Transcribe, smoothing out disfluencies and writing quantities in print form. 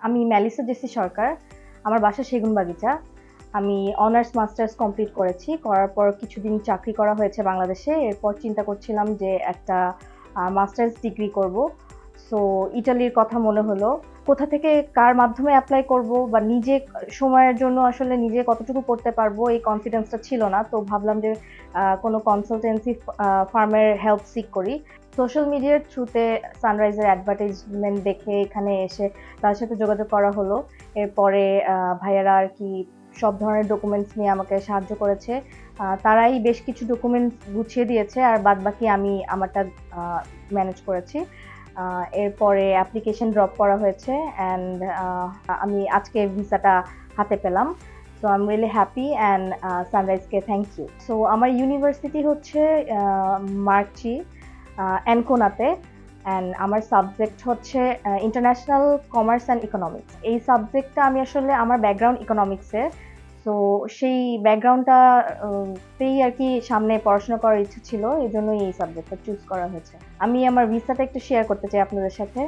আমি Melissa JC সরকার। আমার বাসা সেগুনবাগিচা। আমি অনার্স মাস্টার্স কমপ্লিট করেছি। করার পর কিছুদিন চাকরি করা হয়েছে বাংলাদেশে। এরপর চিন্তা করছিলাম যে একটা মাস্টার্স ডিগ্রি করব। সো ইটালির কথা মনে হলো। কোথা থেকে কার মাধ্যমে এপ্লাই করব বা নিজে সময়ের জন্য আসলে নিজে কতটুকু করতে পারবো এই কনফিডেন্সটা ছিল না। তো ভাবলাম যে কোনো কনসালটেন্সি ফার্মের হেল্প সিক করি। সোশ্যাল মিডিয়ার থ্রুতে সানরাইজের অ্যাডভার্টাইজমেন্ট দেখে এখানে এসে তার সাথে যোগাযোগ করা হলো। এরপরে ভাইয়ারা আর কি সব ধরনের ডকুমেন্টস নিয়ে আমাকে সাহায্য করেছে। তারাই বেশ কিছু ডকুমেন্টস গুছিয়ে দিয়েছে আর বাদবাকি আমি আমারটা ম্যানেজ করেছি। এরপরে অ্যাপ্লিকেশন ড্রপ করা হয়েছে অ্যান্ড আমি আজকে ভিসাটা হাতে পেলাম। So I am really happy and সানরাইজকে থ্যাংক ইউ। সো আমার ইউনিভার্সিটি হচ্ছে মার্চি অ্যানকোনাতে অ্যান্ড আমার সাবজেক্ট হচ্ছে ইন্টারন্যাশনাল কমার্স অ্যান্ড ইকোনমিক্স। এই সাবজেক্টটা আমি আসলে আমার ব্যাকগ্রাউন্ড ইকোনমিক্সের। সো সেই ব্যাকগ্রাউন্ডটাতেই আর কি সামনে পড়াশোনা করার ইচ্ছা ছিল, এই জন্যই এই সাবজেক্টটা চুজ করা হয়েছে। আমি আমার ভিসাটা একটু শেয়ার করতে চাই আপনাদের সাথে।